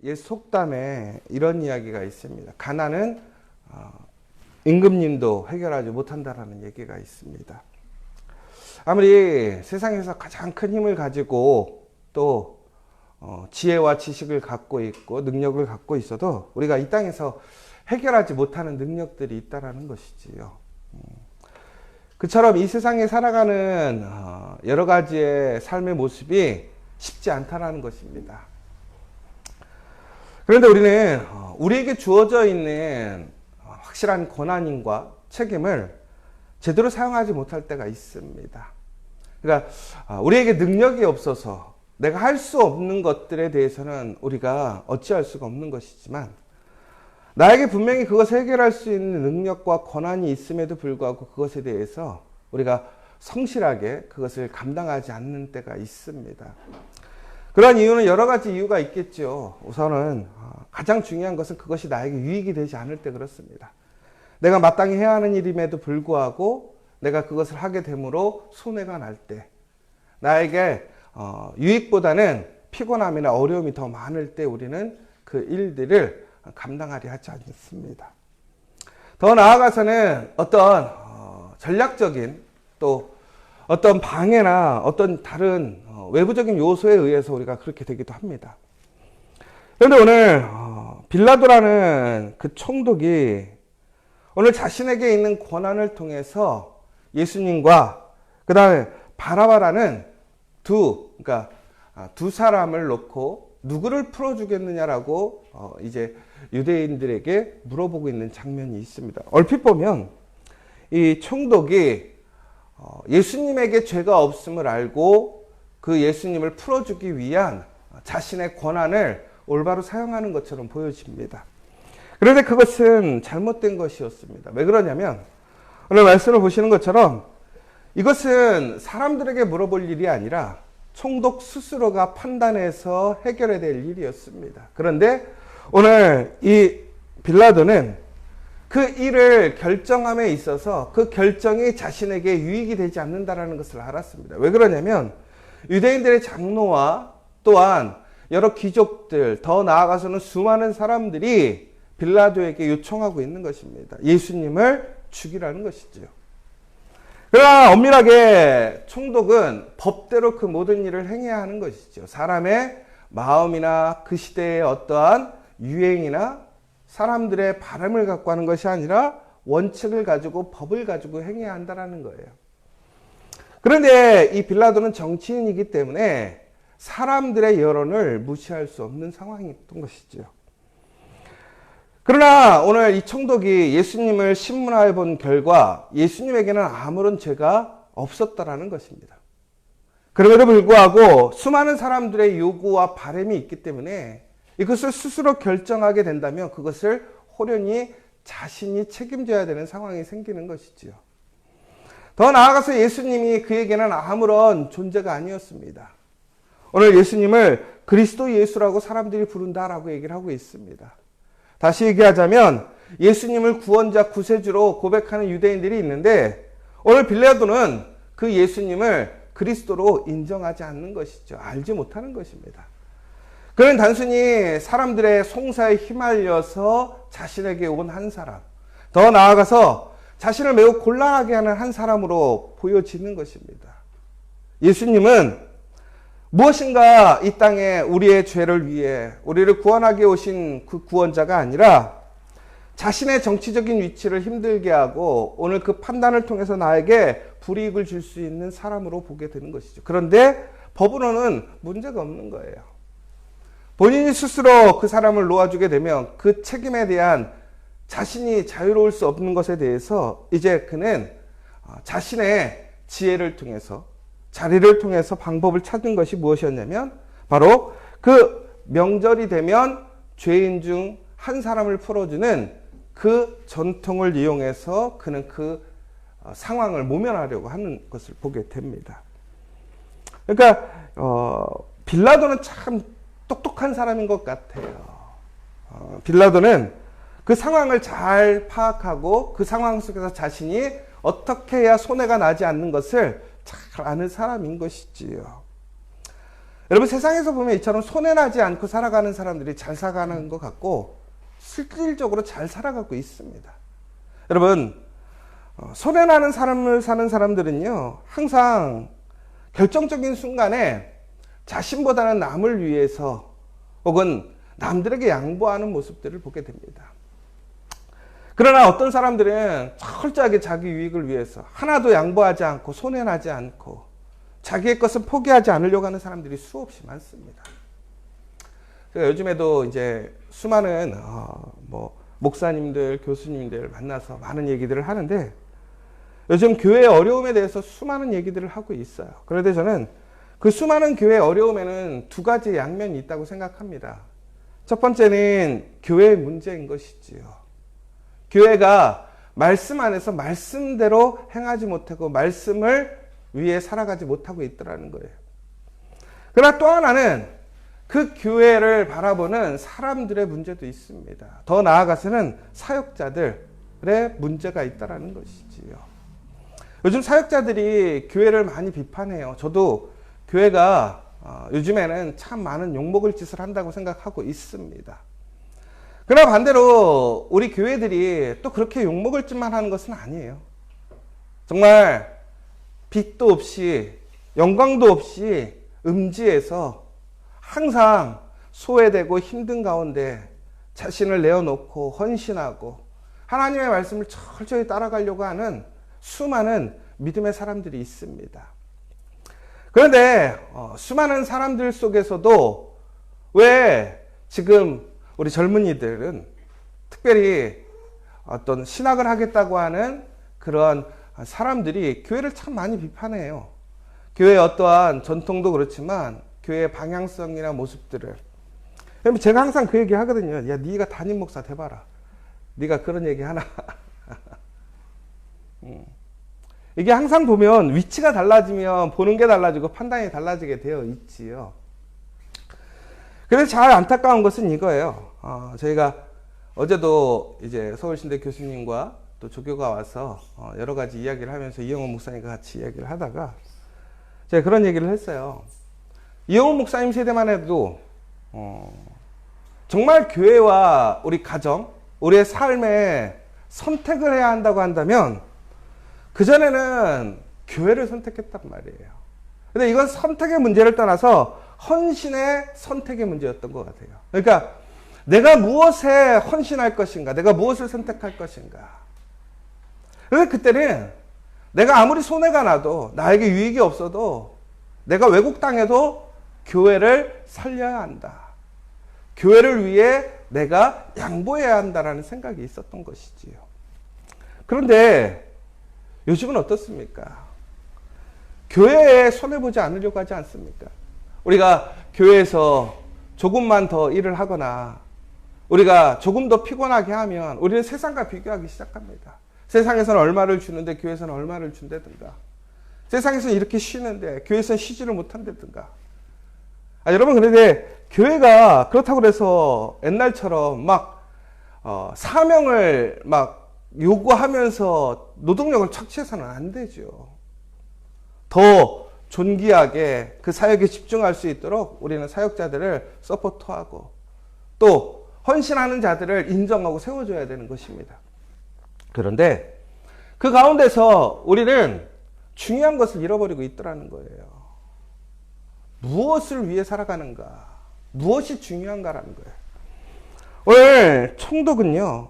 옛 속담에 이런 이야기가 있습니다. 가난은 임금님도 해결하지 못한다라는 얘기가 있습니다. 아무리 세상에서 가장 큰 힘을 가지고 또 지혜와 지식을 갖고 있고 능력을 갖고 있어도 우리가 이 땅에서 해결하지 못하는 능력들이 있다라는 것이지요. 그처럼 이 세상에 살아가는 여러 가지의 삶의 모습이 쉽지 않다라는 것입니다. 그런데 우리는 우리에게 주어져 있는 확실한 권한과 책임을 제대로 사용하지 못할 때가 있습니다. 그러니까 우리에게 능력이 없어서 내가 할 수 없는 것들에 대해서는 우리가 어찌할 수가 없는 것이지만 나에게 분명히 그것을 해결할 수 있는 능력과 권한이 있음에도 불구하고 그것에 대해서 우리가 성실하게 그것을 감당하지 않는 때가 있습니다. 그런 이유는 여러 가지 이유가 있겠죠. 우선은 가장 중요한 것은 그것이 나에게 유익이 되지 않을 때 그렇습니다. 내가 마땅히 해야 하는 일임에도 불구하고 내가 그것을 하게 되므로 손해가 날 때, 나에게 유익보다는 피곤함이나 어려움이 더 많을 때 우리는 그 일들을 감당하려 하지 않습니다. 더 나아가서는 어떤 전략적인 또 어떤 방해나 어떤 다른 외부적인 요소에 의해서 우리가 그렇게 되기도 합니다. 그런데 오늘 빌라도라는 그 총독이 오늘 자신에게 있는 권한을 통해서 예수님과 그 다음에 바라바라는 두 사람을 놓고 누구를 풀어주겠느냐라고 이제 유대인들에게 물어보고 있는 장면이 있습니다. 얼핏 보면 이 총독이 예수님에게 죄가 없음을 알고 그 예수님을 풀어주기 위한 자신의 권한을 올바로 사용하는 것처럼 보여집니다. 그런데 그것은 잘못된 것이었습니다. 왜 그러냐면 오늘 말씀을 보시는 것처럼 이것은 사람들에게 물어볼 일이 아니라 총독 스스로가 판단해서 해결해야 될 일이었습니다. 그런데 오늘 이 빌라도는 그 일을 결정함에 있어서 그 결정이 자신에게 유익이 되지 않는다는 것을 알았습니다. 왜 그러냐면 유대인들의 장로와 또한 여러 귀족들, 더 나아가서는 수많은 사람들이 빌라도에게 요청하고 있는 것입니다. 예수님을 죽이라는 것이죠. 그러나 엄밀하게 총독은 법대로 그 모든 일을 행해야 하는 것이죠. 사람의 마음이나 그 시대의 어떠한 유행이나 사람들의 바람을 갖고 하는 것이 아니라 원칙을 가지고 법을 가지고 행해야 한다는 거예요. 그런데 이 빌라도는 정치인이기 때문에 사람들의 여론을 무시할 수 없는 상황이었던 것이죠. 그러나 오늘 이 총독이 예수님을 신문하여 본 결과 예수님에게는 아무런 죄가 없었다라는 것입니다. 그럼에도 불구하고 수많은 사람들의 요구와 바람이 있기 때문에 이것을 스스로 결정하게 된다면 그것을 호련히 자신이 책임져야 되는 상황이 생기는 것이지요. 더 나아가서 예수님이 그에게는 아무런 존재가 아니었습니다. 오늘 예수님을 그리스도 예수라고 사람들이 부른다라고 얘기를 하고 있습니다. 다시 얘기하자면 예수님을 구원자 구세주로 고백하는 유대인들이 있는데 오늘 빌라도는 그 예수님을 그리스도로 인정하지 않는 것이죠. 알지 못하는 것입니다. 그는 단순히 사람들의 송사에 휘말려서 자신에게 온 한 사람, 더 나아가서 자신을 매우 곤란하게 하는 한 사람으로 보여지는 것입니다. 예수님은 무엇인가 이 땅에 우리의 죄를 위해 우리를 구원하게 오신 그 구원자가 아니라 자신의 정치적인 위치를 힘들게 하고 오늘 그 판단을 통해서 나에게 불이익을 줄 수 있는 사람으로 보게 되는 것이죠. 그런데 법으로는 문제가 없는 거예요. 본인이 스스로 그 사람을 놓아주게 되면 그 책임에 대한 자신이 자유로울 수 없는 것에 대해서 이제 그는 자신의 지혜를 통해서 자리를 통해서 방법을 찾은 것이 무엇이었냐면 바로 그 명절이 되면 죄인 중 한 사람을 풀어주는 그 전통을 이용해서 그는 그 상황을 모면하려고 하는 것을 보게 됩니다. 그러니까 빌라도는 참 똑똑한 사람인 것 같아요. 빌라도는 그 상황을 잘 파악하고 그 상황 속에서 자신이 어떻게 해야 손해가 나지 않는 것을 잘 아는 사람인 것이지요. 여러분 세상에서 보면 이처럼 손해나지 않고 살아가는 사람들이 잘 살아가는 것 같고 실질적으로 잘 살아가고 있습니다. 여러분 손해나는 삶을 사는 사람들은요 항상 결정적인 순간에 자신보다는 남을 위해서 혹은 남들에게 양보하는 모습들을 보게 됩니다. 그러나 어떤 사람들은 철저하게 자기 유익을 위해서 하나도 양보하지 않고 손해나지 않고 자기의 것을 포기하지 않으려고 하는 사람들이 수없이 많습니다. 제가 요즘에도 이제 수많은 목사님들, 교수님들 만나서 많은 얘기들을 하는데 요즘 교회의 어려움에 대해서 수많은 얘기들을 하고 있어요. 그런데 저는 그 수많은 교회의 어려움에는 두 가지 양면이 있다고 생각합니다. 첫 번째는 교회의 문제인 것이지요. 교회가 말씀 안에서 말씀대로 행하지 못하고 말씀을 위해 살아가지 못하고 있더라는 거예요. 그러나 또 하나는 그 교회를 바라보는 사람들의 문제도 있습니다. 더 나아가서는 사역자들의 문제가 있다는 것이지요. 요즘 사역자들이 교회를 많이 비판해요. 저도 교회가 요즘에는 참 많은 욕먹을 짓을 한다고 생각하고 있습니다. 그러나 반대로 우리 교회들이 또 그렇게 욕먹을 짓만 하는 것은 아니에요. 정말 빛도 없이 영광도 없이 음지에서 항상 소외되고 힘든 가운데 자신을 내어놓고 헌신하고 하나님의 말씀을 철저히 따라가려고 하는 수많은 믿음의 사람들이 있습니다. 그런데 수많은 사람들 속에서도 왜 지금 우리 젊은이들은 특별히 어떤 신학을 하겠다고 하는 그런 사람들이 교회를 참 많이 비판해요. 교회의 어떠한 전통도 그렇지만 교회의 방향성이나 모습들을. 제가 항상 그 얘기 하거든요. 야, 네가 담임 목사 돼봐라. 네가 그런 얘기 하나. 이게 항상 보면 위치가 달라지면 보는 게 달라지고 판단이 달라지게 되어 있지요. 그래서 잘 안타까운 것은 이거예요. 저희가 어제도 이제 서울신대 교수님과 또 조교가 와서 여러 가지 이야기를 하면서 이영호 목사님과 같이 이야기를 하다가 제가 그런 얘기를 했어요. 이영호 목사님 세대만 해도 정말 교회와 우리 가정, 우리의 삶에 선택을 해야 한다고 한다면 그전에는 교회를 선택했단 말이에요. 근데 이건 선택의 문제를 떠나서 헌신의 선택의 문제였던 것 같아요. 그러니까 내가 무엇에 헌신할 것인가, 내가 무엇을 선택할 것인가. 그런데 그때는 내가 아무리 손해가 나도 나에게 유익이 없어도 내가 외국 땅에도 교회를 살려야 한다. 교회를 위해 내가 양보해야 한다라는 생각이 있었던 것이지요. 그런데 요즘은 어떻습니까? 교회에 손해보지 않으려고 하지 않습니까? 우리가 교회에서 조금만 더 일을 하거나 우리가 조금 더 피곤하게 하면 우리는 세상과 비교하기 시작합니다. 세상에서는 얼마를 주는데 교회에서는 얼마를 준다든가. 세상에서는 이렇게 쉬는데 교회에서는 쉬지를 못한다든가. 여러분 그런데 교회가 그렇다고 해서 옛날처럼 막 사명을 막 요구하면서 노동력을 착취해서는 안 되죠. 더 존귀하게 그 사역에 집중할 수 있도록 우리는 사역자들을 서포트하고 또 헌신하는 자들을 인정하고 세워줘야 되는 것입니다. 그런데 그 가운데서 우리는 중요한 것을 잃어버리고 있더라는 거예요. 무엇을 위해 살아가는가? 무엇이 중요한가라는 거예요. 오늘 총독은요,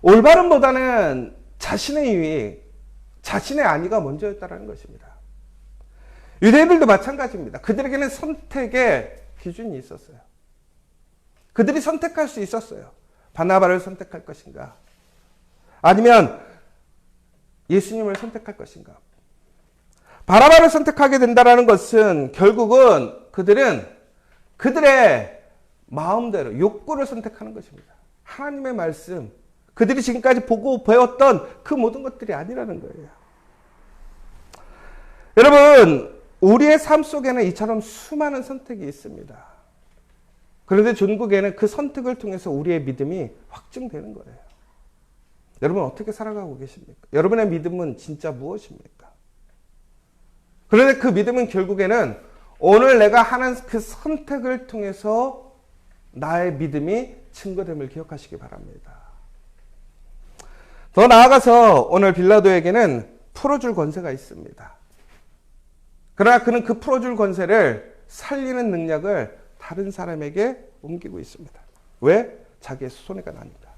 올바름보다는 자신의 유익, 자신의 안위가 먼저였다는 것입니다. 유대인들도 마찬가지입니다. 그들에게는 선택의 기준이 있었어요. 그들이 선택할 수 있었어요. 바나바를 선택할 것인가? 아니면 예수님을 선택할 것인가? 바나바를 선택하게 된다는 것은 결국은 그들은 그들의 마음대로 욕구를 선택하는 것입니다. 하나님의 말씀, 그들이 지금까지 보고 배웠던 그 모든 것들이 아니라는 거예요. 여러분, 우리의 삶 속에는 이처럼 수많은 선택이 있습니다. 그런데 종국에는 그 선택을 통해서 우리의 믿음이 확증되는 거예요. 여러분 어떻게 살아가고 계십니까? 여러분의 믿음은 진짜 무엇입니까? 그런데 그 믿음은 결국에는 오늘 내가 하는 그 선택을 통해서 나의 믿음이 증거됨을 기억하시기 바랍니다. 더 나아가서 오늘 빌라도에게는 풀어줄 권세가 있습니다. 그러나 그는 그 풀어줄 권세를 살리는 능력을 다른 사람에게 옮기고 있습니다. 왜? 자기의 손해가 나니까.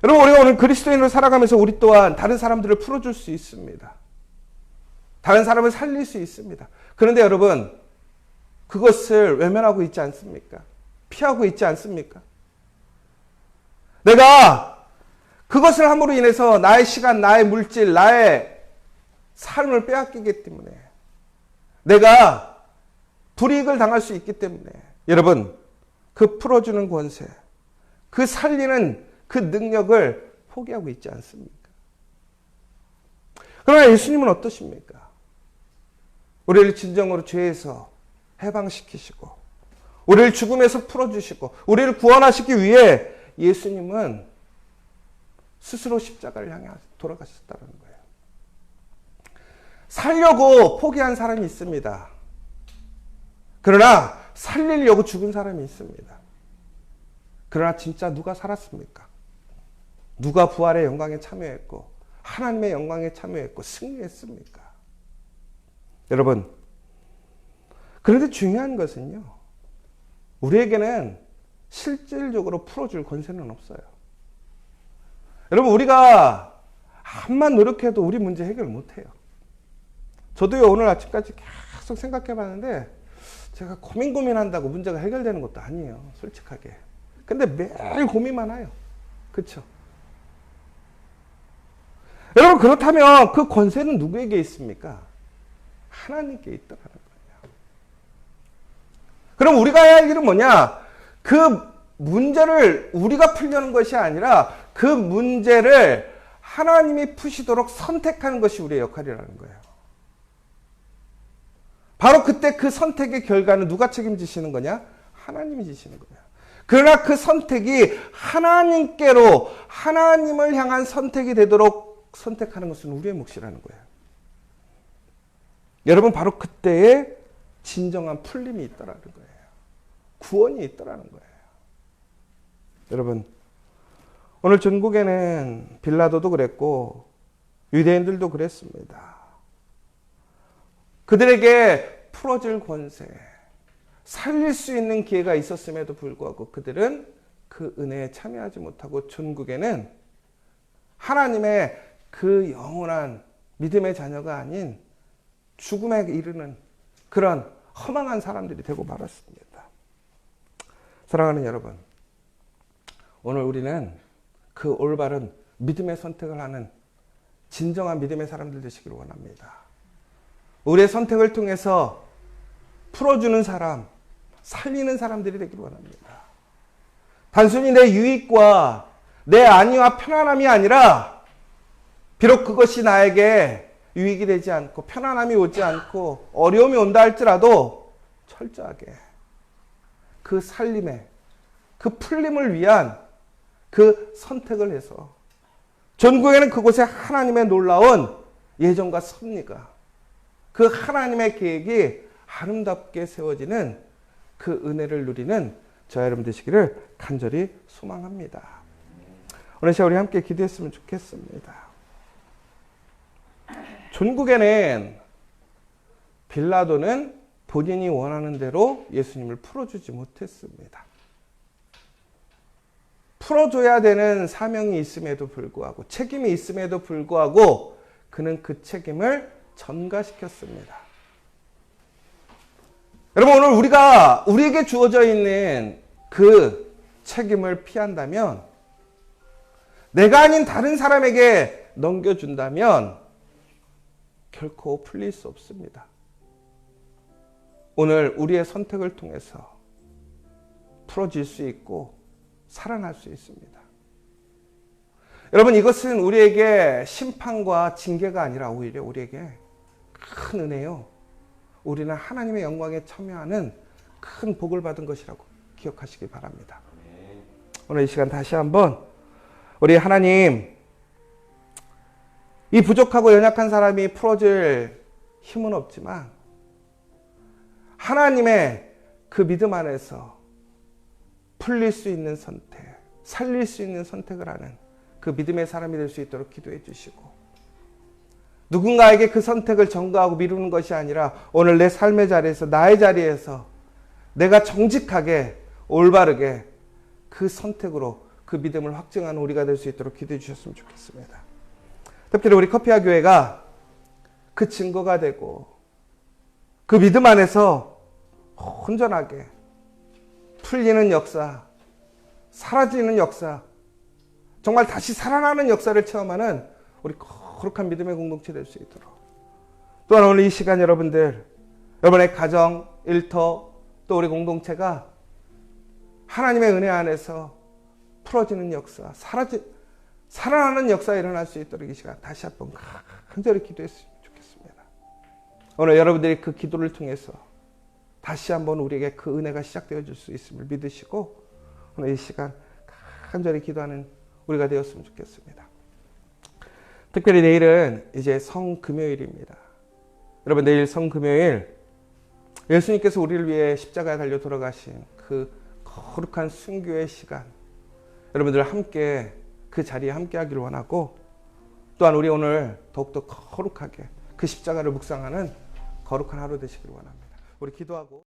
여러분, 우리가 오늘 그리스도인으로 살아가면서 우리 또한 다른 사람들을 풀어줄 수 있습니다. 다른 사람을 살릴 수 있습니다. 그런데 여러분, 그것을 외면하고 있지 않습니까? 피하고 있지 않습니까? 내가 그것을 함으로 인해서 나의 시간, 나의 물질, 나의 삶을 빼앗기기 때문에, 내가 불이익을 당할 수 있기 때문에, 여러분, 그 풀어주는 권세, 그 살리는 그 능력을 포기하고 있지 않습니까? 그러나 예수님은 어떠십니까? 우리를 진정으로 죄에서 해방시키시고, 우리를 죽음에서 풀어주시고, 우리를 구원하시기 위해 예수님은 스스로 십자가를 향해 돌아가셨다는 거예요. 살려고 포기한 사람이 있습니다. 그러나 살리려고 죽은 사람이 있습니다. 그러나 진짜 누가 살았습니까? 누가 부활의 영광에 참여했고 하나님의 영광에 참여했고 승리했습니까? 여러분, 그런데 중요한 것은요, 우리에게는 실질적으로 풀어줄 권세는 없어요. 여러분, 우리가 암만 노력해도 우리 문제 해결 못해요. 저도요, 오늘 아침까지 계속 생각해 봤는데 제가 고민한다고 문제가 해결되는 것도 아니에요, 솔직하게. 근데 매일 고민만 해요. 그렇죠? 여러분, 그렇다면 그 권세는 누구에게 있습니까? 하나님께 있더라는 거예요. 그럼 우리가 해야 할 일은 뭐냐? 그 문제를 우리가 풀려는 것이 아니라 그 문제를 하나님이 푸시도록 선택하는 것이 우리의 역할이라는 거예요. 바로 그때 그 선택의 결과는 누가 책임지시는 거냐? 하나님이 지시는 거예요. 그러나 그 선택이 하나님께로, 하나님을 향한 선택이 되도록 선택하는 것은 우리의 몫이라는 거예요. 여러분, 바로 그때에 진정한 풀림이 있다라는 거예요. 구원이 있다라는 거예요. 여러분, 오늘 전국에는 빌라도도 그랬고 유대인들도 그랬습니다. 그들에게 풀어줄 권세, 살릴 수 있는 기회가 있었음에도 불구하고 그들은 그 은혜에 참여하지 못하고 전국에는 하나님의 그 영원한 믿음의 자녀가 아닌 죽음에 이르는 그런 허망한 사람들이 되고 말았습니다. 사랑하는 여러분, 오늘 우리는 그 올바른 믿음의 선택을 하는 진정한 믿음의 사람들 되시기를 원합니다. 우리의 선택을 통해서 풀어주는 사람, 살리는 사람들이 되기를 원합니다. 단순히 내 유익과 내 안위와 편안함이 아니라, 비록 그것이 나에게 유익이 되지 않고 편안함이 오지 않고 어려움이 온다 할지라도 철저하게 그 살림에, 그 풀림을 위한 그 선택을 해서 전국에는 그곳에 하나님의 놀라운 예정과 섭리가, 그 하나님의 계획이 아름답게 세워지는 그 은혜를 누리는 저와 여러분 되시기를 간절히 소망합니다. 오늘 시간 우리 함께 기도했으면 좋겠습니다. 전국에는 빌라도는 본인이 원하는 대로 예수님을 풀어주지 못했습니다. 풀어줘야 되는 사명이 있음에도 불구하고, 책임이 있음에도 불구하고 그는 그 책임을 전가시켰습니다. 여러분, 오늘 우리에게 주어져 있는 그 책임을 피한다면, 내가 아닌 다른 사람에게 넘겨준다면 결코 풀릴 수 없습니다. 오늘 우리의 선택을 통해서 풀어질 수 있고 살아날 수 있습니다. 여러분, 이것은 우리에게 심판과 징계가 아니라 오히려 우리에게 큰 은혜요, 우리는 하나님의 영광에 참여하는 큰 복을 받은 것이라고 기억하시기 바랍니다. 오늘 이 시간 다시 한번 우리 하나님, 이 부족하고 연약한 사람이 풀어줄 힘은 없지만 하나님의 그 믿음 안에서 풀릴 수 있는 선택, 살릴 수 있는 선택을 하는 그 믿음의 사람이 될 수 있도록 기도해 주시고, 누군가에게 그 선택을 전가하고 미루는 것이 아니라 오늘 내 삶의 자리에서, 나의 자리에서 내가 정직하게 올바르게 그 선택으로 그 믿음을 확증하는 우리가 될 수 있도록 기도해 주셨으면 좋겠습니다. 특별히 우리 커피아 교회가 그 증거가 되고 그 믿음 안에서 온전하게 풀리는 역사, 사라지는 역사, 정말 다시 살아나는 역사를 체험하는 우리 거룩한 믿음의 공동체 될 수 있도록, 또한 오늘 이 시간 여러분의 가정, 일터, 또 우리 공동체가 하나님의 은혜 안에서 풀어지는 역사, 살아나는 역사가 일어날 수 있도록 이 시간 다시 한번 간절히 기도했으면 좋겠습니다. 오늘 여러분들이 그 기도를 통해서 다시 한번 우리에게 그 은혜가 시작되어질 수 있음을 믿으시고, 오늘 이 시간 간절히 기도하는 우리가 되었으면 좋겠습니다. 특별히 내일은 이제 성금요일입니다. 여러분, 내일 성금요일 예수님께서 우리를 위해 십자가에 달려 돌아가신 그 거룩한 순교의 시간, 여러분들 함께 그 자리에 함께 하기를 원하고, 또한 우리 오늘 더욱더 거룩하게 그 십자가를 묵상하는 거룩한 하루 되시기를 원합니다. 우리 기도하고